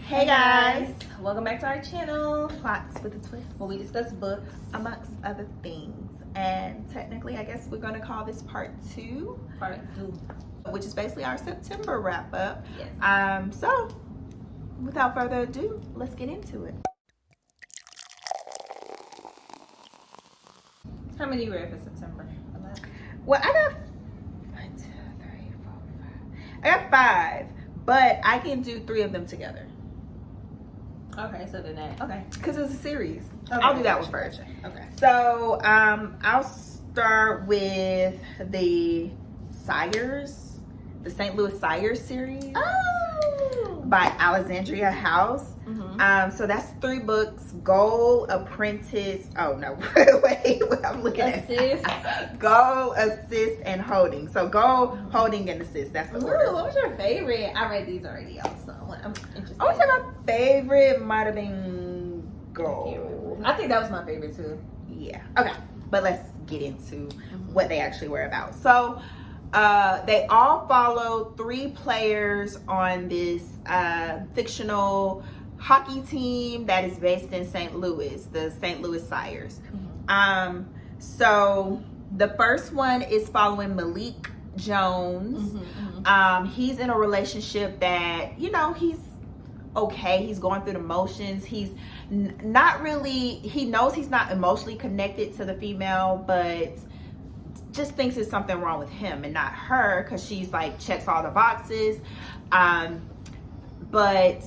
Hey guys, welcome back to our channel, Plots with a Twist, where we discuss books amongst other things. And technically, I guess we're going to call this part 2, which is basically our September wrap up. Yes. So without further ado, let's get into it. How many you read for September? Well, I got 5, but I can do 3 of them together. Okay, so then that, okay. Because it's a series. Okay, I'll do that one first. Okay. So, I'll start with the Sires, the St. Louis Sires series. Oh! By Alexandria House. Mm-hmm. So that's 3 books: Goal, Apprentice. Oh no, wait, I'm looking Assist. at Goal, Assist, and Holding. So Goal, Holding, and Assist. That's the order. Ooh, what was your favorite? I read these already also. I'm interested. I would say my favorite might have been Goal. I think that was my favorite too. Yeah. Okay, but let's get into what they actually were about. So they all follow 3 players on this fictional hockey team that is based in St. Louis, the St. Louis Sires. So the first one is following Malik Jones. He's in a relationship that, you know, he's okay. He's going through the motions. He's not really, he knows he's not emotionally connected to the female, but just thinks it's something wrong with him and not her, because she's like checks all the boxes. But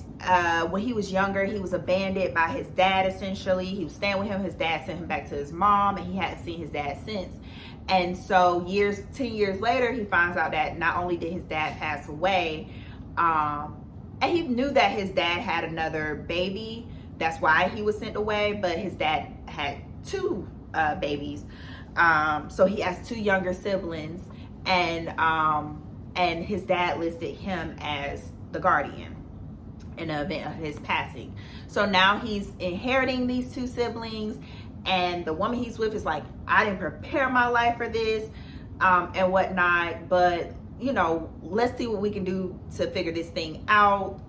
when he was younger, he was abandoned by his dad. Essentially, he was staying with him. His dad sent him back to his mom, and he hadn't seen his dad since. And so 10 years later, he finds out that not only did his dad pass away, and he knew that his dad had another baby. That's why he was sent away. But his dad had 2 babies. So he has 2 younger siblings, and his dad listed him as the guardian in the event of his passing. So now he's inheriting these 2 siblings, and the woman he's with is like, I didn't prepare my life for this, and whatnot, but you know, let's see what we can do to figure this thing out,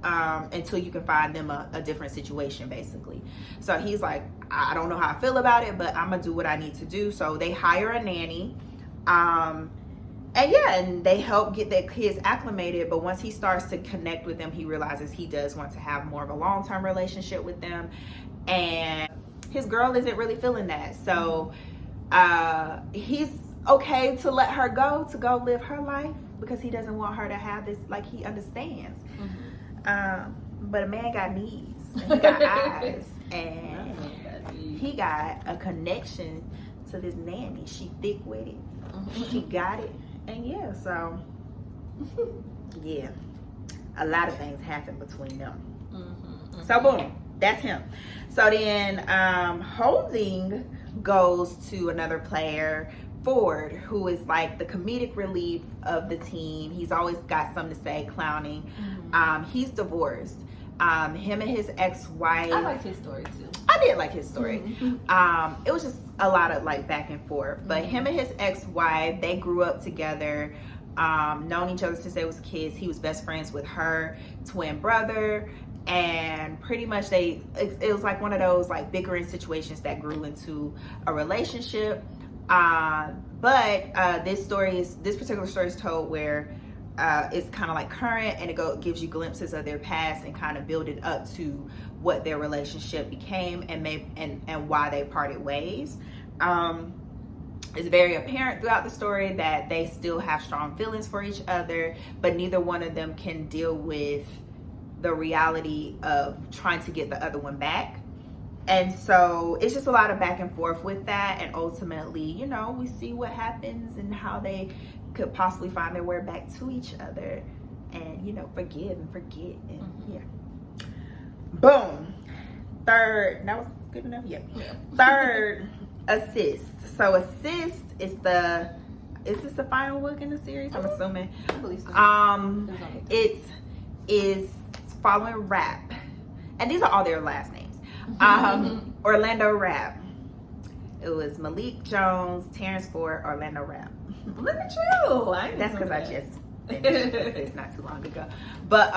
until you can find them a different situation, basically. So he's like, I don't know how I feel about it, but I'm gonna do what I need to do. So they hire a nanny, and they help get their kids acclimated. But once he starts to connect with them, he realizes he does want to have more of a long-term relationship with them, and his girl isn't really feeling that. So he's okay to let her go live her life, because he doesn't want her to have this, like, he understands. But a man got knees, and he got eyes, and he got a connection to this nanny. She thick with it. She got it. And yeah, so yeah, a lot of things happen between them. So boom, that's him. So then Holding goes to another player, Ford, who is like the comedic relief of the team. He's always got something to say, clowning. He's divorced. Him and his ex-wife. I liked his story too. I did like his story. It was just a lot of like back and forth. But him and his ex-wife, they grew up together, known each other since they was kids. He was best friends with her twin brother, and pretty much it was like one of those like bickering situations that grew into a relationship. But this particular story is told where it's kind of like current, and it gives you glimpses of their past and kind of build it up to what their relationship became and why they parted ways. It's very apparent throughout the story that they still have strong feelings for each other, but neither one of them can deal with the reality of trying to get the other one back. And so it's just a lot of back and forth with that. And ultimately, you know, we see what happens and how they could possibly find their way back to each other and, you know, forgive and forget. And yeah. Boom. Third, that was good enough? Yeah. Third, Assist. So Assist is this the final book in the series? I'm assuming. I believe so. It is following Rap. And these are all their last names. Orlando Rapp. It was Malik Jones, Terrence Ford, Orlando Rapp. Look at you. That's because I just finished this not too long ago. But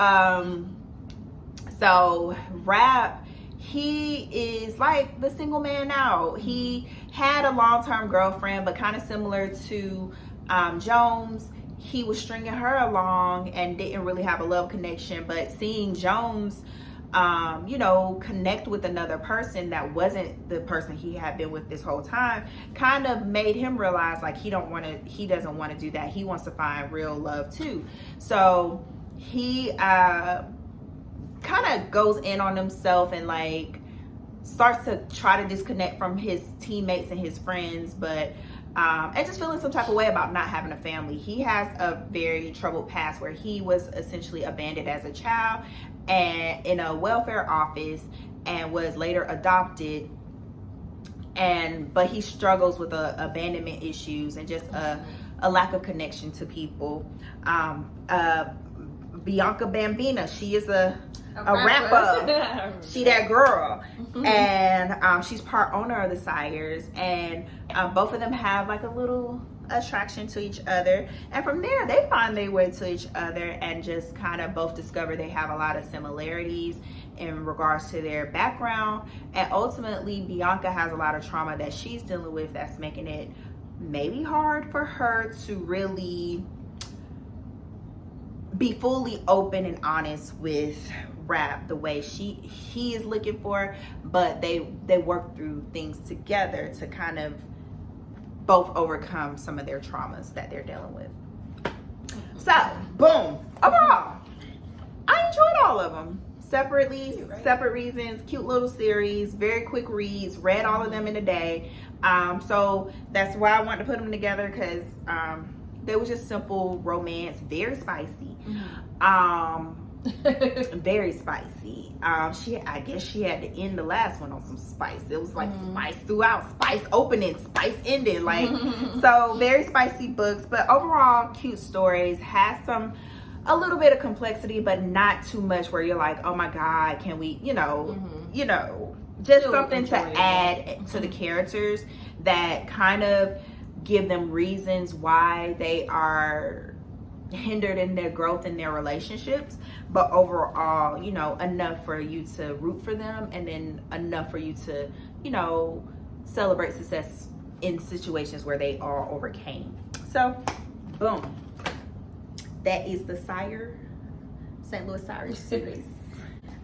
So Rap, he is like the single man now. He had a long-term girlfriend, but kind of similar to Jones. He was stringing her along and didn't really have a love connection, but seeing Jones connect with another person that wasn't the person he had been with this whole time kind of made him realize like he doesn't want to do that. He wants to find real love too. So he kind of goes in on himself and like starts to try to disconnect from his teammates and his friends, but and just feeling some type of way about not having a family. He has a very troubled past where he was essentially abandoned as a child and in a welfare office and was later adopted, but he struggles with abandonment issues and just a lack of connection to people. Bianca Bambina, she is a rapper. She that girl. And she's part owner of the Sires, and both of them have like a little attraction to each other, and from there they find their way to each other and just kind of both discover they have a lot of similarities in regards to their background. And ultimately Bianca has a lot of trauma that she's dealing with that's making it maybe hard for her to really be fully open and honest with Rap the way he is looking for, but they work through things together to kind of both overcome some of their traumas that they're dealing with. So boom, overall I enjoyed all of them separately, separate reasons. Cute little series, very quick reads, read all of them in a day. So that's why I wanted to put them together, because they were just simple romance, very spicy. Very spicy. I guess she had to end the last one on some spice. It was like spice throughout, spice opening, spice ending, like so very spicy books, but overall cute stories. Has a little bit of complexity, but not too much where you're like, oh my god, can we, just something to add to the characters that kind of give them reasons why they are hindered in their growth in their relationships, but overall, enough for you to root for them, and then enough for you to, celebrate success in situations where they all overcame. So, boom. That is the St. Louis Sires series.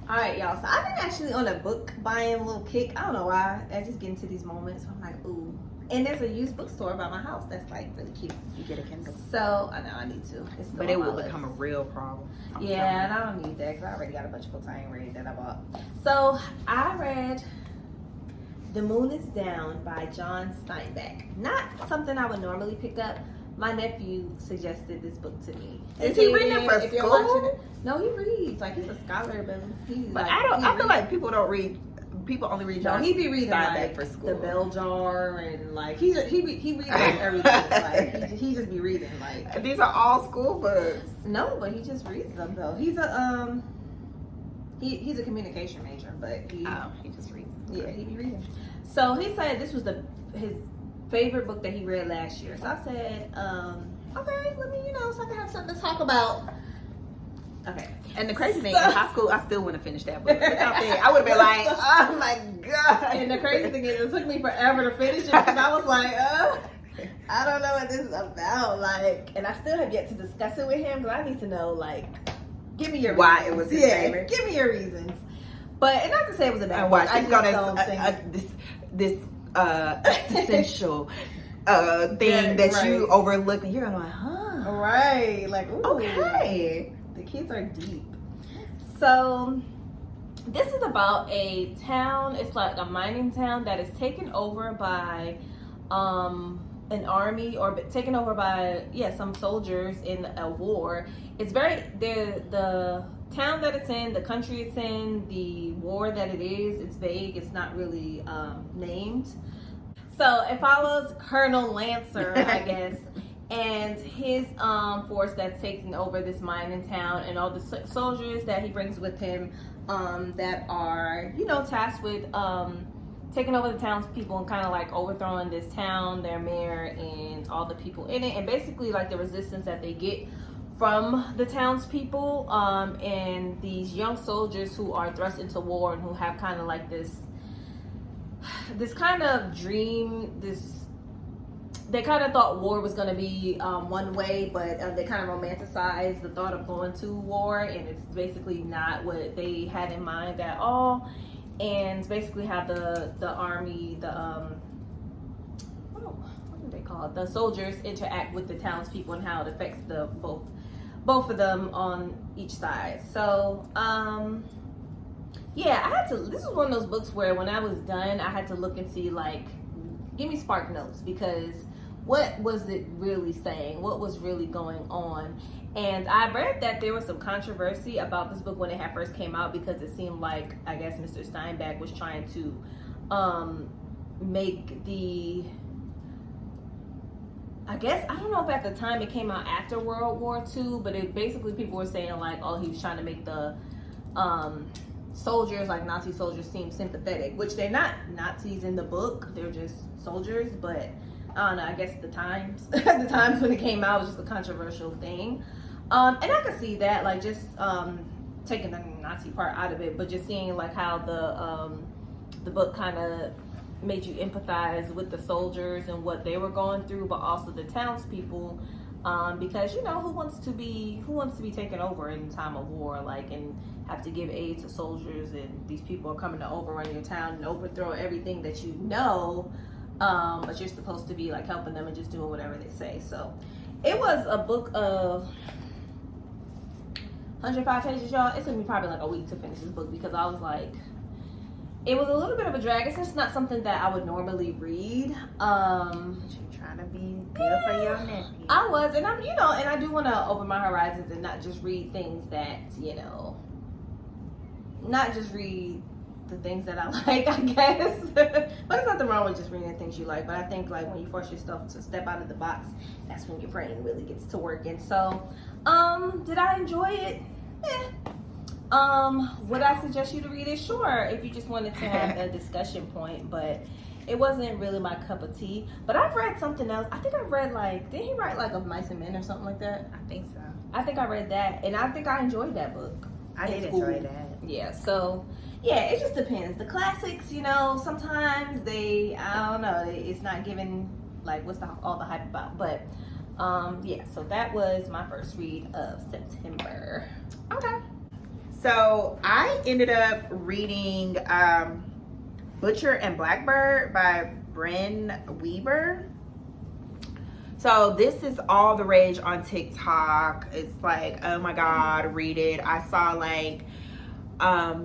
All right, y'all. So I've been actually on a book buying little kick. I don't know why. I just get into these moments. I'm like, ooh. And there's a used bookstore by my house that's like really cute. You get a Kindle. So I know I need to. But it will become a real problem. Yeah, and I don't need that because I already got a bunch of books I ain't read that I bought. So I read The Moon is Down by John Steinbeck. Not something I would normally pick up. My nephew suggested this book to me. Is he reading it for school? No, he reads. Like, he's a scholar, but I feel like people don't read. People only read. No, he be reading like for school. The Bell Jar and like he reads like everything. Like he just be reading like. These are all school books. No, but he just reads them though. He's a communication major, but he just reads. Yeah, he be reading. So he said this was his favorite book that he read last year. So I said, okay, let me so I can have something to talk about. Okay. And the crazy thing, in high school, I still wouldn't finish that book. I would have been like, oh my god. And the crazy thing is, it took me forever to finish it because I was like, I don't know what this is about. Like, and I still have yet to discuss it with him because I need to know, like, give me your why reasons. It was his favorite. Give me your reasons. But, and not to say it was a bad book. Why she's gonna this essential thing that you overlooked, and you're gonna like, huh? Right. Like, ooh. Okay. The kids are deep. So this is about a town. It's like a mining town that is taken over by an army, or taken over by some soldiers in a war. It's very the town that it's in, the country it's in, the war that it is. It's vague. It's not really named. So it follows Colonel Lancer, I guess. And his force that's taking over this mining town, and all the soldiers that he brings with him that are, tasked with taking over the townspeople and kind of like overthrowing this town, their mayor, and all the people in it. And basically like the resistance that they get from the townspeople, and these young soldiers who are thrust into war and who have kind of like this kind of dream, they kind of thought war was going to be one way, but they kind of romanticized the thought of going to war, and it's basically not what they had in mind at all. And basically how the army, what do they call it? The soldiers interact with the townspeople and how it affects the both of them on each side. So yeah, I had to. This was one of those books where when I was done, I had to look and see, like, give me spark notes, because what was it really saying? What was really going on? And I read that there was some controversy about this book when it had first came out, because it seemed like, I guess, Mr. Steinbeck was trying to make the, I guess, I don't know if at the time it came out after World War II, but it basically, people were saying like, oh, he was trying to make the soldiers, like Nazi soldiers, seem sympathetic, which they're not Nazis in the book, they're just soldiers. But I don't know, I guess the times the times when it came out was just a controversial thing, and I could see that, like, just taking the Nazi part out of it, but just seeing like how the book kind of made you empathize with the soldiers and what they were going through, but also the townspeople, because, you know, who wants to be taken over in time of war, like, and have to give aid to soldiers, and these people are coming to overrun your town and overthrow everything that you know, but you're supposed to be like helping them and just doing whatever they say. So it was a book of 105 pages, y'all. It took me probably like a week to finish this book, because I was like, it was a little bit of a drag. It's just not something that I would normally read. You're trying to be good for your nephew. I was, and I'm, you know, and I do want to open my horizons and not just read things that, you know, not just read the things that I like, I guess. But there's nothing wrong with just reading the things you like. But I think, like, when you force yourself to step out of the box, that's when your brain really gets to working. So, did I enjoy it? Would I suggest you to read it? Sure, if you just wanted to have a discussion point, but it wasn't really my cup of tea. But I've read something else. I think I've read, like, did he write like Of Mice and Men or something like that? I think so. I think I read that, and I think I enjoyed that book. I did enjoy that. Yeah, so yeah, it just depends. The classics, you know, sometimes I don't know, it's not given like what's all the hype about. But yeah, so that was my first read of September. Okay. So I ended up reading Butcher and Blackbird by Brynn Weaver. So this is all the rage on TikTok. It's like, oh my God, read it. I saw, like,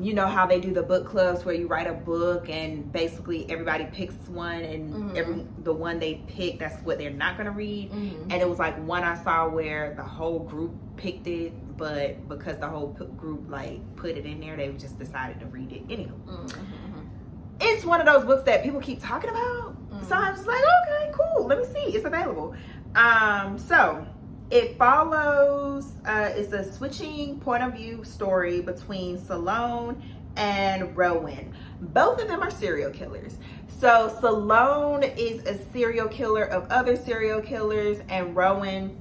you know how they do the book clubs where you write a book and basically everybody picks one, and the one they pick, that's what they're not going to read. And it was like one I saw where the whole group picked it, but because the whole group like put it in there, they just decided to read it anyway. It's one of those books that people keep talking about. So I was like, okay, cool, let me see, it's available. So it follows, it's a switching point of view story between Salone and Rowan. Both of them are serial killers. So Salone is a serial killer of other serial killers, and Rowan,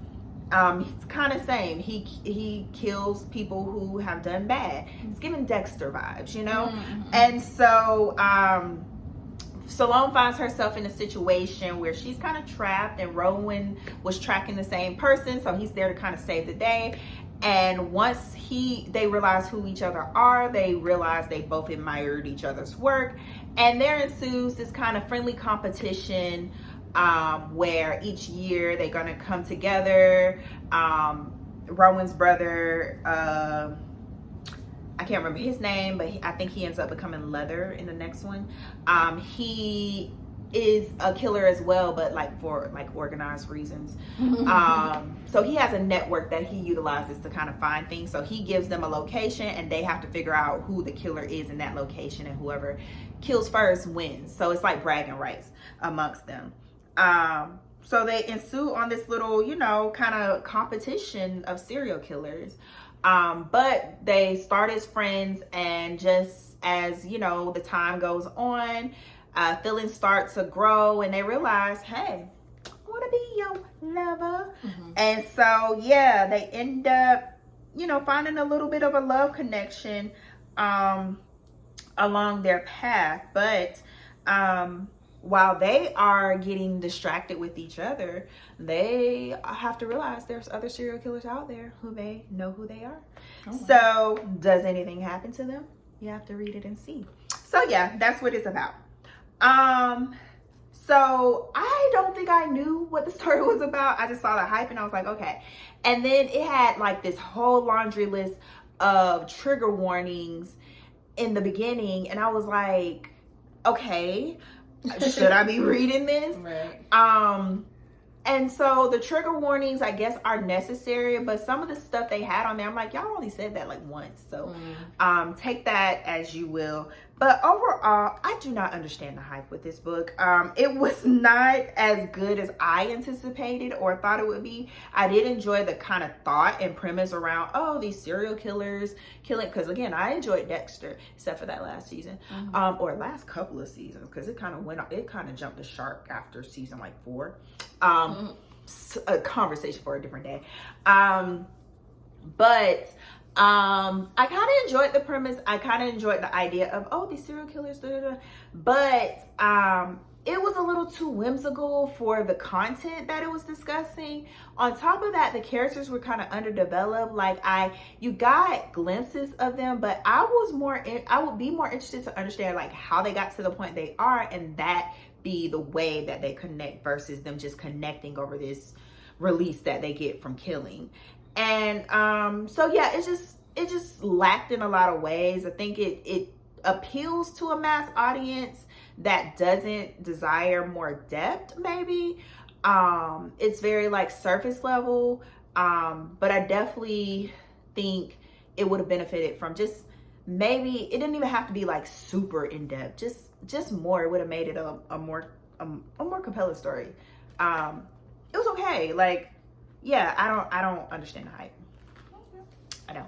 he's kind of same. He kills people who have done bad. It's giving Dexter vibes, you know? And so Salone finds herself in a situation where she's kind of trapped, and Rowan was tracking the same person, so he's there to kind of save the day. And once they realize who each other are, they realize they both admired each other's work, and there ensues this kind of friendly competition where each year they're gonna come together. Rowan's brother, I can't remember his name, but I think he ends up becoming Leather in the next one. He is a killer as well, but like for like organized reasons. So he has a network that he utilizes to kind of find things. So he gives them a location, and they have to figure out who the killer is in that location, and whoever kills first wins. So it's like bragging rights amongst them. So they ensue on this little, you know, kind of competition of serial killers. But they start as friends, and just as, you know, the time goes on, feelings start to grow, and they realize, hey, I want to be your lover. And so, yeah, they end up, you know, finding a little bit of a love connection along their path. But while they are getting distracted with each other, they have to realize there's other serial killers out there who may know who they are. So does anything happen to them? You have to read it and see. So yeah, that's what it's about. So I don't think I knew what the story was about. I just saw the hype and I was like, okay. And then it had like this whole laundry list of trigger warnings in the beginning, and I was like, okay, should I be reading this? Right. And so the trigger warnings, I guess, are necessary, but some of the stuff they had on there, I'm like, y'all only said that like once. So take that as you will. But overall, I do not understand the hype with this book. It was not as good as I anticipated or thought it would be. I did enjoy the kind of thought and premise around, oh, these serial killers killing, because again, I enjoyed Dexter, except for that last season, or last couple of seasons, because it kind of jumped the shark after season like 4. A conversation for a different day. But I kind of enjoyed the premise. I kind of enjoyed the idea of, oh, these serial killers, but it was a little too whimsical for the content that it was discussing. On top of that, the characters were kind of underdeveloped. Like you got glimpses of them, but I would be more interested to understand like how they got to the point they are, and that be the way that they connect versus them just connecting over this release that they get from killing. And so yeah, it just lacked in a lot of ways. I think it appeals to a mass audience that doesn't desire more depth, maybe. It's very like surface level, but I definitely think it would have benefited from just maybe, it didn't even have to be like super in depth, just more. It would have made it a more compelling story. It was okay. Like, yeah, I don't understand the hype. I don't.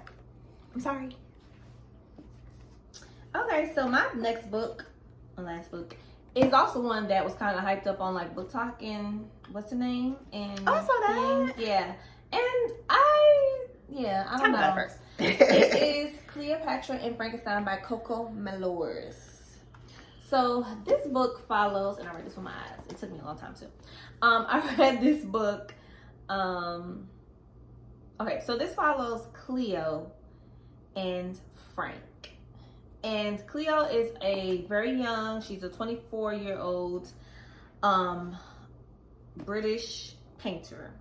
I'm sorry. Okay, so my last book is also one that was kind of hyped up on like Book Talk and what's the name? And I saw that. Yeah, and I don't know. First. It is Cleopatra and Frankenstein by Coco Mellors. So this book follows, and I read this with my eyes. It took me a long time too. I read this book. Okay, so this follows Cleo and Frank. And Cleo is a very young, she's a 24-year-old British painter.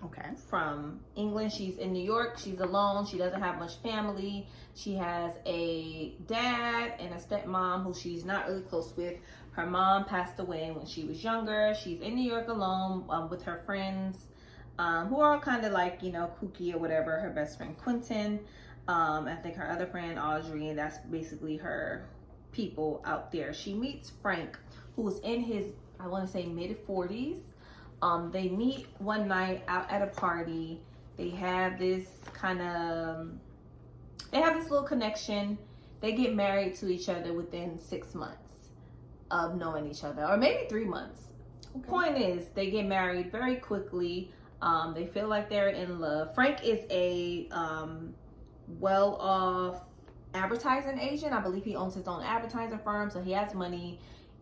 Okay. From England. She's in New York. She's alone. She doesn't have much family. She has a dad and a stepmom who she's not really close with. Her mom passed away when she was younger. She's in New York alone with her friends who are kind of like, you know, kooky or whatever. Her best friend Quentin. I think her other friend Audrey, and that's basically her people out there. She meets Frank, who's in his, I want to say, mid-40s. They meet one night out at a party. They have this little connection. They get married to each other within 6 months of knowing each other, or maybe 3 months. Okay. Point is, they get married very quickly. They feel like they're in love. Frank is a well-off advertising agent. I believe he owns his own advertising firm, so he has money.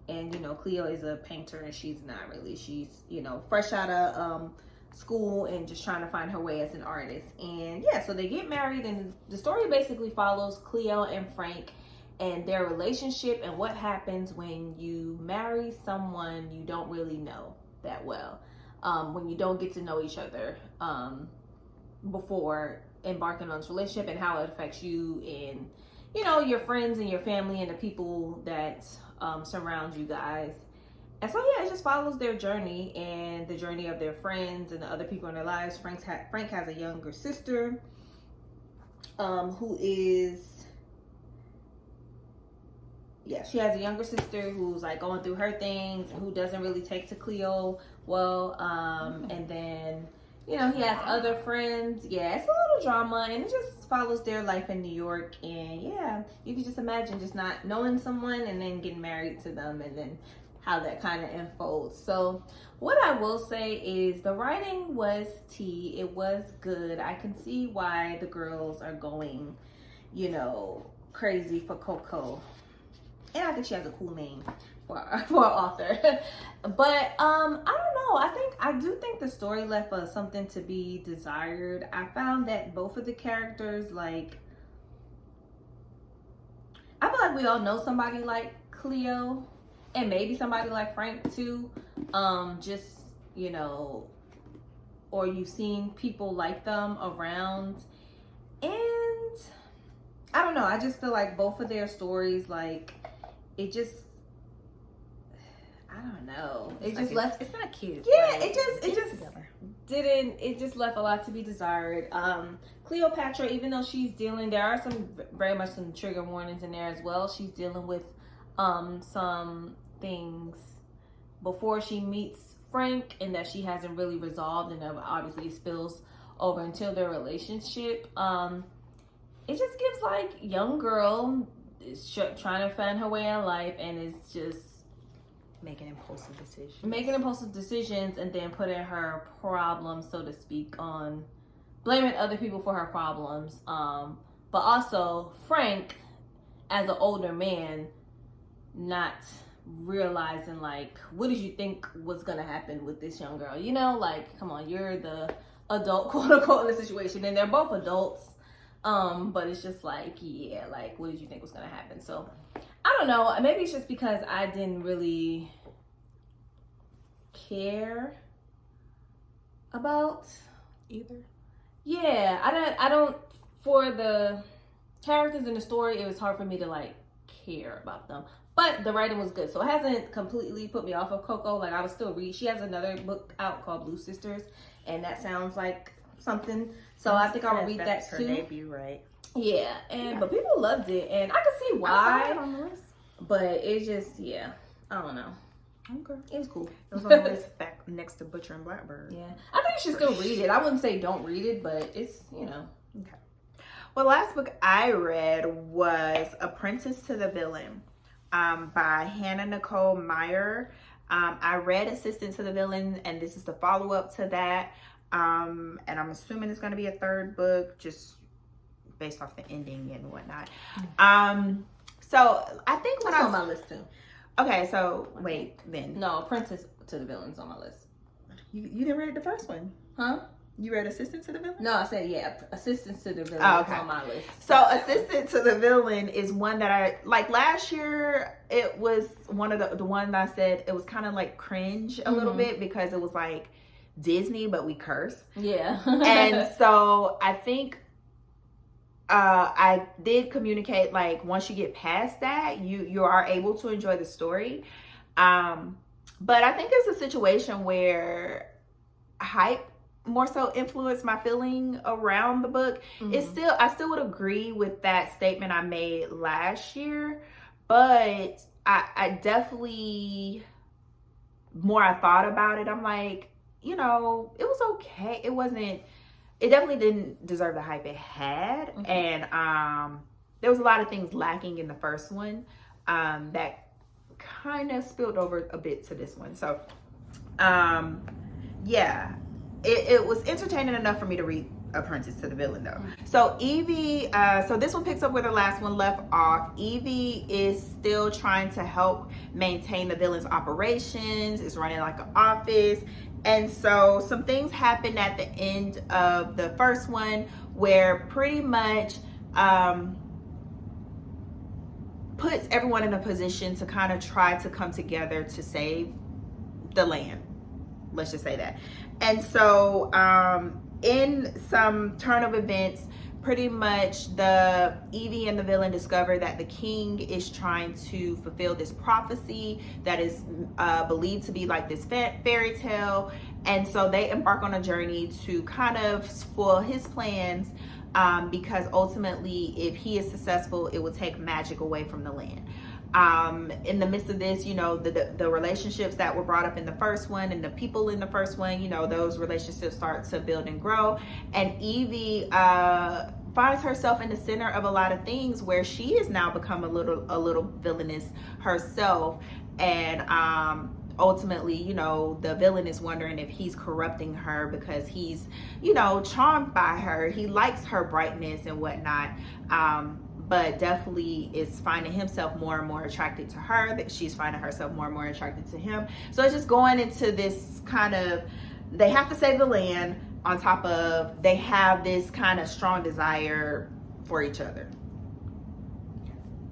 And, you know, Cleo is a painter and she's not really. She's, you know, fresh out of school and just trying to find her way as an artist. And yeah, so they get married, and the story basically follows Cleo and Frank and their relationship and what happens when you marry someone you don't really know that well. When you don't get to know each other before embarking on this relationship, and how it affects you and, you know, your friends and your family and the people that surround you guys. And so yeah, it just follows their journey and the journey of their friends and the other people in their lives. Frank has a younger sister she has a younger sister who's like going through her things and who doesn't really take to Cleo well. And then, you know, he has other friends. Yeah, it's a little drama, and it just follows their life in New York. And yeah, you can just imagine just not knowing someone and then getting married to them and then how that kind of unfolds. So what I will say is the writing was tea. It was good. I can see why the girls are going, you know, crazy for Coco. And I think she has a cool name for an author. But I don't know. I do think the story left something to be desired. I found that both of the characters, like, I feel like we all know somebody like Cleo and maybe somebody like Frank too. Just, you know, or you've seen people like them around. And I don't know. I just feel like both of their stories, like, it just, I don't know. It just left. It's not cute. Yeah, it just left a lot to be desired. Cleopatra, even though she's dealing, there are very much some trigger warnings in there as well. She's dealing with some things before she meets Frank, and that she hasn't really resolved, and obviously spills over until their relationship. It just gives, like, young girl is trying to find her way in life, and it's just making impulsive decisions, and then putting her problems, so to speak, on blaming other people for her problems. But also Frank, as an older man, not realizing, like, what did you think was gonna happen with this young girl? You know, like, come on, you're the adult, quote unquote, in the situation, and they're both adults. But it's just like, yeah, like, what did you think was gonna happen? So I don't know. Maybe it's just because I didn't really care about either. Yeah, I don't, for the characters in the story, it was hard for me to, like, care about them. But the writing was good. So it hasn't completely put me off of Coco. Like, I would still read. She has another book out called Blue Sisters, and that sounds like something. So I think I'll read that too. Her debut, right? Yeah, but people loved it, and I can see why. I saw it on the list. But it just, yeah, I don't know. Okay. It was cool. It was on the list back next to Butcher and Blackbird. Yeah. I think you should still read it. I wouldn't say don't read it, but it's, you know. Okay. Well, the last book I read was Apprentice to the Villain by Nicole Maeher. I read Assistant to the Villain, and this is the follow-up to that. And I'm assuming it's going to be a third book, just based off the ending and whatnot. So I think when That's on my list too. Okay, so wait, then. No, Apprentice to the Villain's on my list. You didn't read the first one. Huh? You read Assistant to the Villain? No, I said, yeah, Assistant to the Villain is on my list. So Assistant to the Villain is one that I, like, last year, it was one of the one that I said it was kind of like cringe a little bit because it was like Disney, but we curse. Yeah. And so I think I did communicate, like, once you get past that, you are able to enjoy the story. But I think there's a situation where hype more so influenced my feeling around the book. I still would agree with that statement I made last year, but I definitely, more I thought about it, I'm like, you know, it was okay. It definitely didn't deserve the hype it had. And there was a lot of things lacking in the first one that kind of spilled over a bit to this one. So yeah, it was entertaining enough for me to read Apprentice to the Villain, though. So Evie, so this one picks up where the last one left off. Evie is still trying to help maintain the villain's operations, is running like an office. And so some things happened at the end of the first one where pretty much puts everyone in a position to kind of try to come together to save the land. Let's just say that. And so in some turn of events, pretty much the Evie and the villain discover that the king is trying to fulfill this prophecy that is believed to be like this fairy tale. And so they embark on a journey to kind of spoil his plans because ultimately, if he is successful, it will take magic away from the land. In the midst of this, you know, the relationships that were brought up in the first one and the people in the first one, you know, those relationships start to build and grow. And Evie finds herself in the center of a lot of things where she has now become a little villainous herself. And ultimately, you know, the villain is wondering if he's corrupting her because he's, you know, charmed by her. He likes her brightness and whatnot. But definitely is finding himself more and more attracted to her, that she's finding herself more and more attracted to him. So it's just going into this kind of, they have to save the land, on top of they have this kind of strong desire for each other.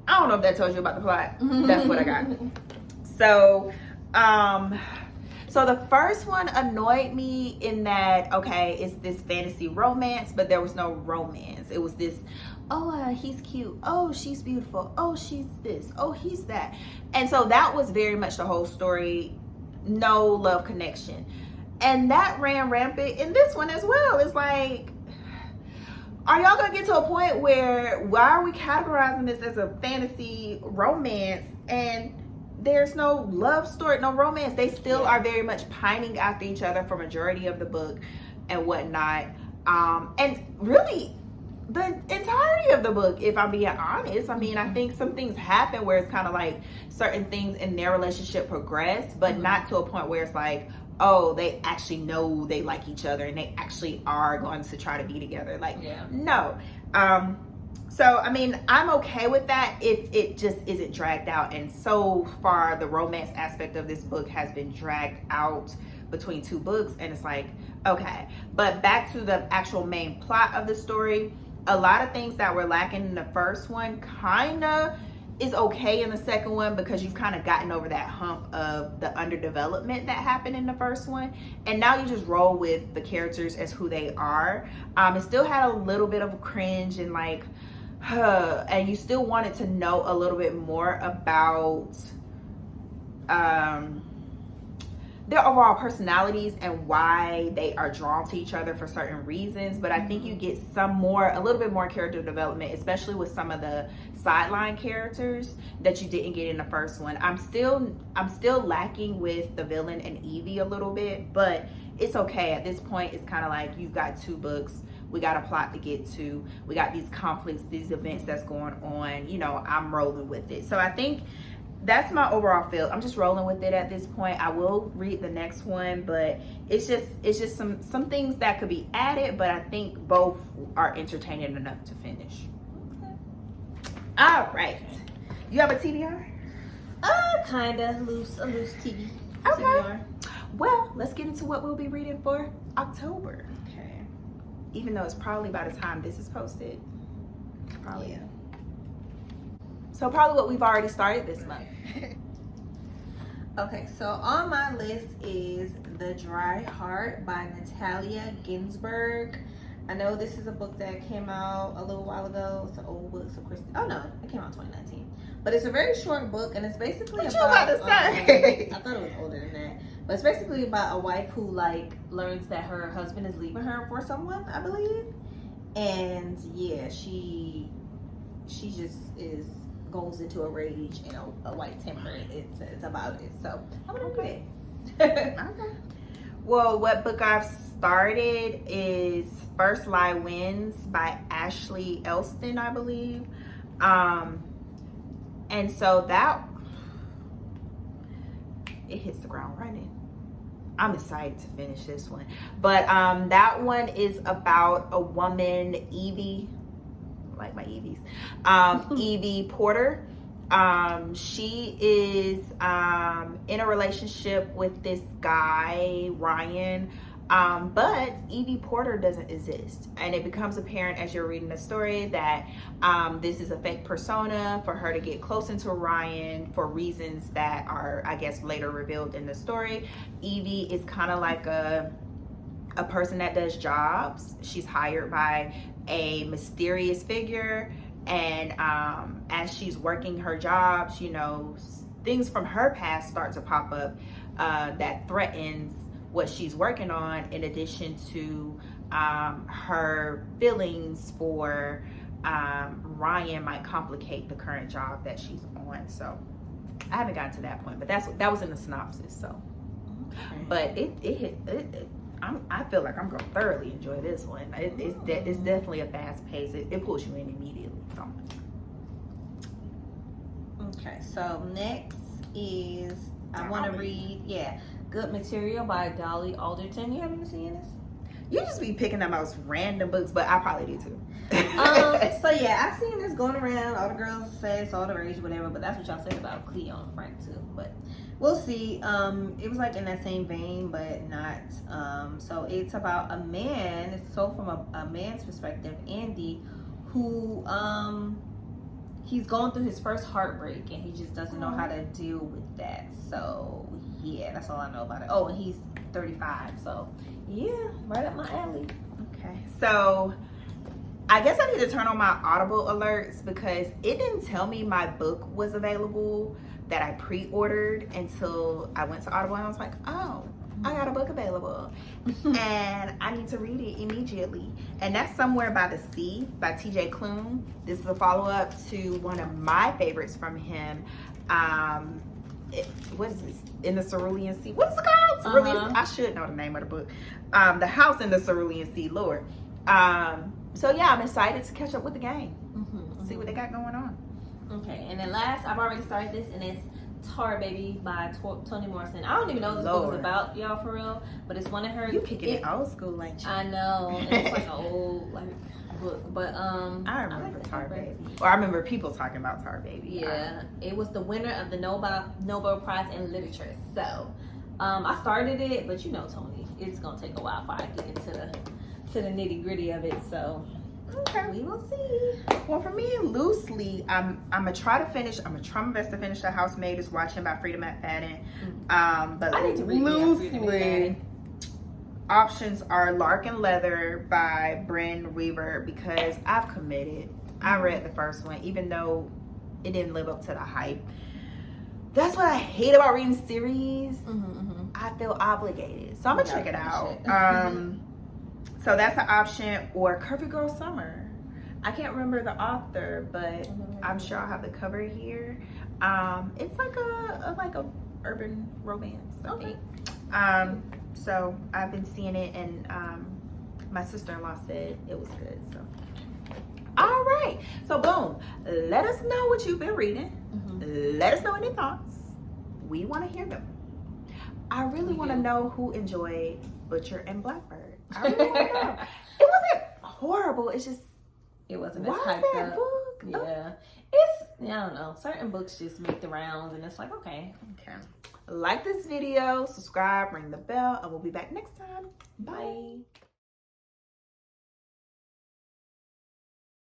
I don't know if that tells you about the plot. That's what I got. So, so the first one annoyed me in that, okay, it's this fantasy romance, but there was no romance. It was this, oh, he's cute. Oh, she's beautiful. Oh, she's this. Oh, he's that. And so that was very much the whole story. No love connection. And that ran rampant in this one as well. It's like, are y'all gonna get to a point where, why are we categorizing this as a fantasy romance and there's no love story, no romance? They still are very much pining after each other for majority of the book and whatnot. And really, the entirety of the book, if I'm being honest, I mean, I think some things happen where it's kind of like certain things in their relationship progress, but not to a point where it's like, oh, they actually know they like each other and they actually are going to try to be together. Like, no. So, I mean, I'm okay with that if it just isn't dragged out. And so far, the romance aspect of this book has been dragged out between two books. And it's like, okay. But back to the actual main plot of the story, a lot of things that were lacking in the first one kind of is okay in the second one, because you've kind of gotten over that hump of the underdevelopment that happened in the first one, and now you just roll with the characters as who they are. It still had a little bit of a cringe and like, and you still wanted to know a little bit more about their overall personalities and why they are drawn to each other for certain reasons. But I think you get a little bit more character development, especially with some of the sideline characters that you didn't get in the first one. I'm still lacking with the villain and Evie a little bit, but it's okay. At this point, it's kind of like, you've got two books. We got a plot to get to. We got these conflicts, these events that's going on. You know, I'm rolling with it. So I think that's my overall feel. I'm just rolling with it at this point. I will read the next one, but it's just some things that could be added, but I think both are entertaining enough to finish. Okay. All right. You have a TBR? Kinda loose TV. Okay. TBR. Well, let's get into what we'll be reading for October. Okay. Even though it's probably by the time this is posted. Probably. Yeah. So probably what we've already started this month. Okay, so on my list is The Dry Heart by Natalia Ginzburg. I know this is a book that came out a little while ago. It's an old book, so of course. Oh no, it came out in 2019. But it's a very short book, and it's basically what about. You about to say? I thought it was older than that, but it's basically about a wife who like learns that her husband is leaving her for someone, I believe, and yeah, she just goes into a rage and a white temper. It's about it. So I'm gonna read it. Okay. Well, what book I've started is First Lie Wins by Ashley Elston, I believe. And so that, it hits the ground running. I'm excited to finish this one. But that one is about a woman, Evie, like my Evies, Evie Porter. She is in a relationship with this guy, Ryan, but Evie Porter doesn't exist. And it becomes apparent as you're reading the story that this is a fake persona for her to get close into Ryan for reasons that are, I guess, later revealed in the story. Evie is kind of like a person that does jobs. She's hired by a mysterious figure, and as she's working her jobs, you know, things from her past start to pop up that threatens what she's working on, in addition to her feelings for Ryan might complicate the current job that she's on. So I haven't gotten to that point, but that was in the synopsis. So, but it I feel like I'm gonna thoroughly enjoy this one. It's definitely a fast pace. It pulls you in immediately. So. Okay, so next is I want to read Good Material by Dolly Alderton. You haven't seen this? You just be picking the most random books, but I probably do too. So yeah, I've seen this going around. All the girls say it's all the rage, whatever. But that's what y'all said about Cleo and Frank too. But we'll see. It was like in that same vein, but not. So it's about a man. It's told from a man's perspective, Andy, who he's going through his first heartbreak and he just doesn't know how to deal with that. So yeah, that's all I know about it. Oh, and he's 35. So yeah, right up my alley. Okay, so I guess I need to turn on my Audible alerts because it didn't tell me my book was available that I pre-ordered until I went to Audible, and I was like, oh, I got a book available and I need to read it immediately. And that's Somewhere by the Sea by TJ Klune. This is a follow-up to one of my favorites from him. What is this? In the Cerulean Sea. What is it called? Cerulean Sea. I should know the name of the book. The House in the Cerulean Sea, Lord. So yeah, I'm excited to catch up with the game. See what they got going on. Okay, and then last, I've already started this, and it's Tar Baby by Toni Morrison. I don't even know what this book is about, y'all, for real. But it's one of her. You picking it old school, ain't you? I know. And it's like an old book, but I remember Tar Baby. Or I remember people talking about Tar Baby. Yeah, it was the winner of the Nobel Prize in Literature. So I started it, but you know, Toni, it's gonna take a while before I get into the nitty gritty of it. So. Okay, we will see. Well, for me, loosely, I'm gonna try my best to finish The Housemaid is Watching by Frieda McFadden. But I need to read loosely, options are Lark and Leather by Brynn because I've committed. I read the first one, even though it didn't live up to the hype. That's what I hate about reading series. I feel obligated, so I'm gonna check it out. So that's an option, or Curvy Girl Summer. I can't remember the author, but I'm sure I'll have the cover here. It's like a urban romance. Okay. So I've been seeing it, and my sister-in-law said it was good. So, all right. So boom. Let us know what you've been reading. Let us know any thoughts. We want to hear them. I really want to know who enjoyed Butcher and Blackbird. I really want to know. It wasn't horrible. It's just it wasn't. Why is that book? Yeah, it's I don't know. Certain books just make the rounds, and it's like okay. Like this video, subscribe, ring the bell, and we'll be back next time. Bye.